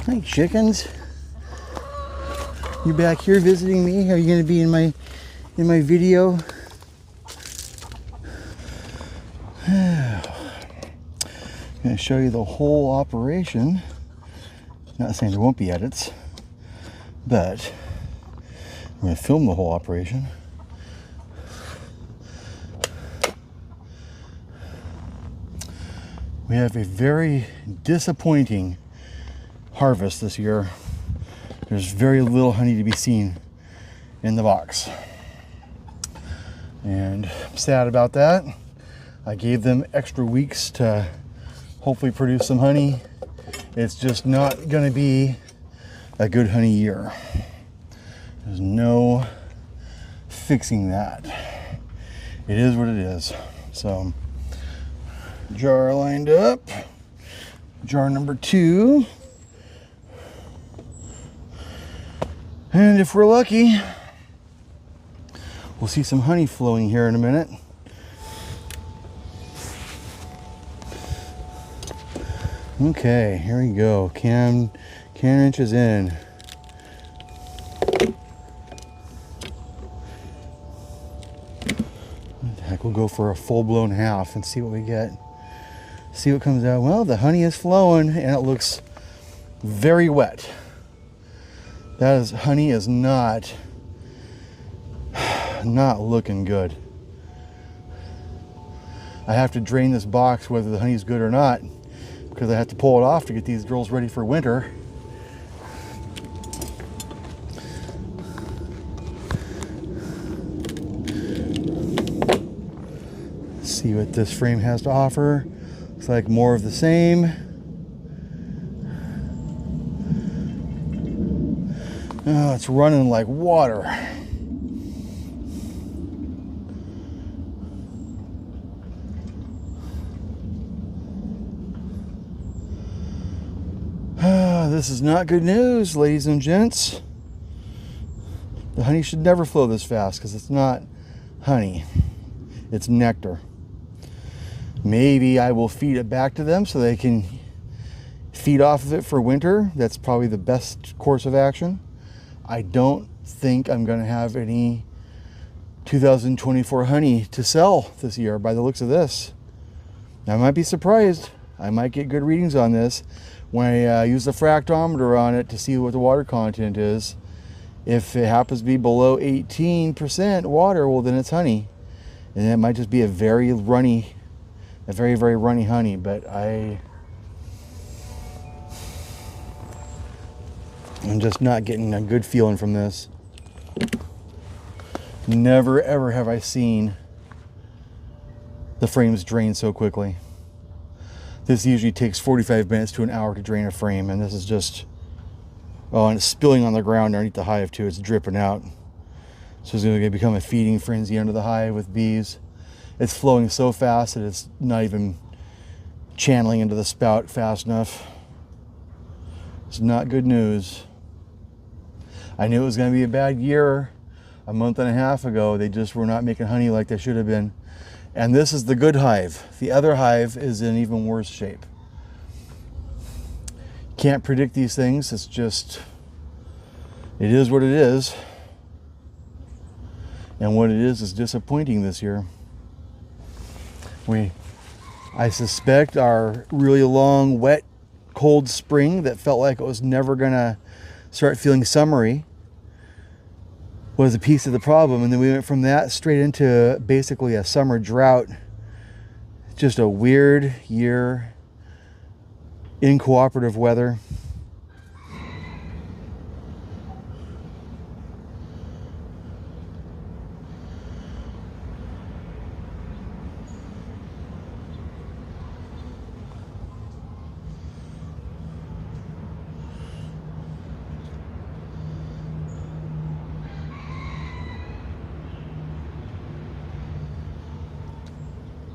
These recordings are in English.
Hi, chickens. You back here visiting me? Are you going to be in my video? I'm going to show you the whole operation. Not saying there won't be edits, but I'm going to film the whole operation. We have a very disappointing harvest this year. There's very little honey to be seen in the box, and I'm sad about that. I gave them extra weeks to hopefully produce some honey. It's just not going to be a good honey year. There's no fixing that. It is what it is. So, jar lined up. Jar number 2. And if we're lucky, we'll see some honey flowing here in a minute. Okay, here we go. Can inches in. What the heck, we'll go for a full-blown half and see what we get. See what comes out. Well, the honey is flowing and it looks very wet. Honey is not looking good. I have to drain this box whether the honey's good or not, because I have to pull it off to get these girls ready for winter. Let's see what this frame has to offer. Looks like more of the same. Oh, it's running like water. This is not good news, ladies and gents. The honey should never flow this fast because it's not honey. It's nectar. Maybe I will feed it back to them so they can feed off of it for winter. That's probably the best course of action. I don't think I'm going to have any 2024 honey to sell this year by the looks of this. I might be surprised. I might get good readings on this when I use the fractometer on it to see what the water content is. If it happens to be below 18% water, well, then it's honey. And it might just be a very, very runny honey, but I'm just not getting a good feeling from this. Never ever have I seen the frames drain so quickly. This usually takes 45 minutes to an hour to drain a frame, and this is just, oh, and it's spilling on the ground underneath the hive too. It's dripping out. So it's going to become a feeding frenzy under the hive with bees. It's flowing so fast that it's not even channeling into the spout fast enough. It's not good news. I knew it was going to be a bad year a month and a half ago. They just were not making honey like they should have been. And this is the good hive. The other hive is in even worse shape. Can't predict these things. It's just, it is what it is. And what it is disappointing this year. I suspect our really long, wet, cold spring that felt like it was never gonna start feeling summery was a piece of the problem, and then we went from that straight into basically a summer drought. Just a weird year in cooperative weather.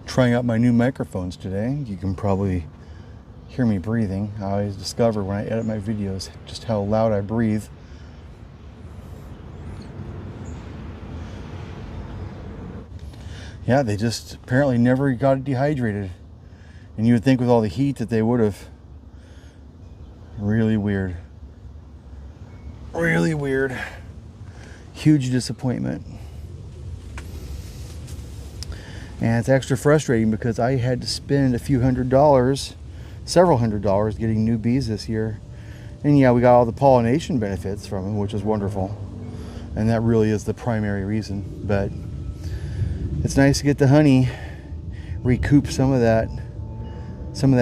Trying out my new microphones today. You can probably hear me breathing. I always discover when I edit my videos just how loud I breathe. Yeah, they just apparently never got it dehydrated. And you would think with all the heat that they would have. Really weird. Really weird. Huge disappointment. And it's extra frustrating because I had to spend a few $100s, several $100s getting new bees this year. And yeah, we got all the pollination benefits from them, which is wonderful. And that really is the primary reason. But it's nice to get the honey, recoup some of that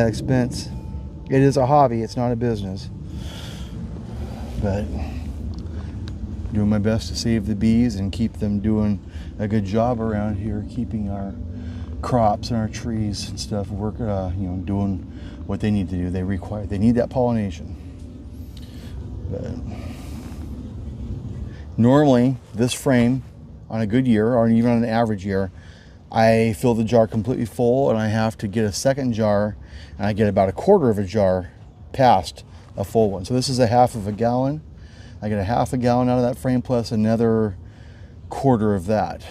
expense. It is a hobby, it's not a business. But doing my best to save the bees and keep them doing a good job around here, keeping our crops and our trees and stuff doing what they need to do. They need that pollination. But normally this frame on a good year, or even on an average year, I fill the jar completely full and I have to get a second jar, and I get about a quarter of a jar past a full one. So this is a half of a gallon. I get a half a gallon out of that frame plus another quarter of that.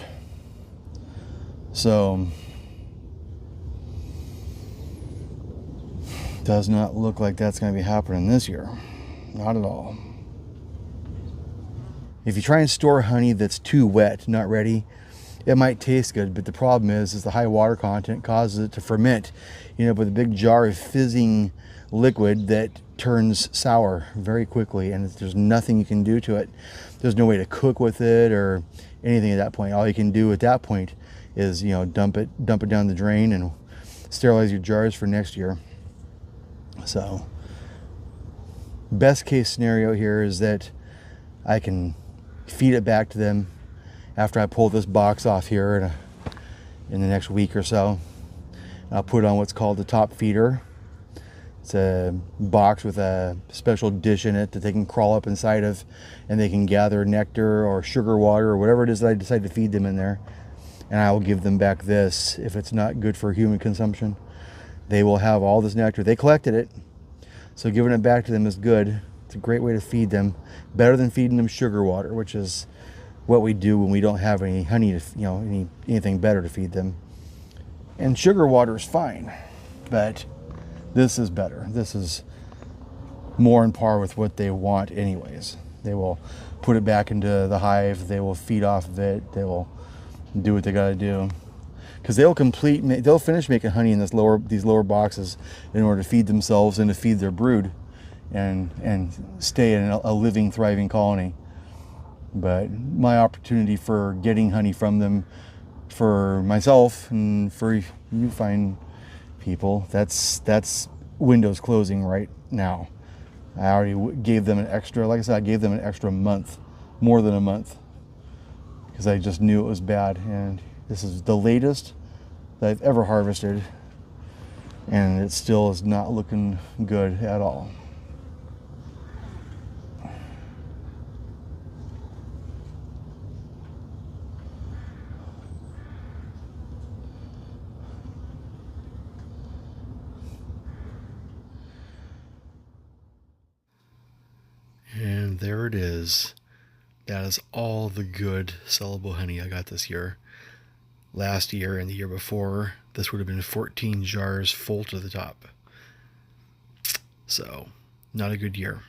So does not look like that's going to be happening this year. Not at all. If you try and store honey that's too wet, not ready, it might taste good, but the problem is the high water content causes it to ferment. You end up with a big jar of fizzing liquid that turns sour very quickly, and there's nothing you can do to it. There's no way to cook with it or anything at that point. All you can do at that point is, dump it down the drain and sterilize your jars for next year. So best case scenario here is that I can feed it back to them after I pull this box off here in the next week or so. I'll put on what's called the top feeder. It's a box with a special dish in it that they can crawl up inside of, and they can gather nectar or sugar water or whatever it is that I decide to feed them in there. And I will give them back this if it's not good for human consumption. They will have all this nectar. They collected it, so giving it back to them is good. It's a great way to feed them, better than feeding them sugar water, which is what we do when we don't have any honey to, anything better to feed them. And sugar water is fine, but this is better. This is more on par with what they want anyways. They will put it back into the hive. They will feed off of it. They will do what they got to do, because they'll finish making honey in these lower boxes in order to feed themselves and to feed their brood and stay in a living, thriving colony. But my opportunity for getting honey from them, for myself and for you fine people, that's windows closing right now. I already gave them an extra, like I said, I gave them an extra month, more than a month, because I just knew it was bad. And this is the latest that I've ever harvested, and it still is not looking good at all. And there it is. That is all the good sellable honey I got this year. Last year and the year before, this would have been 14 jars full to the top. So, not a good year.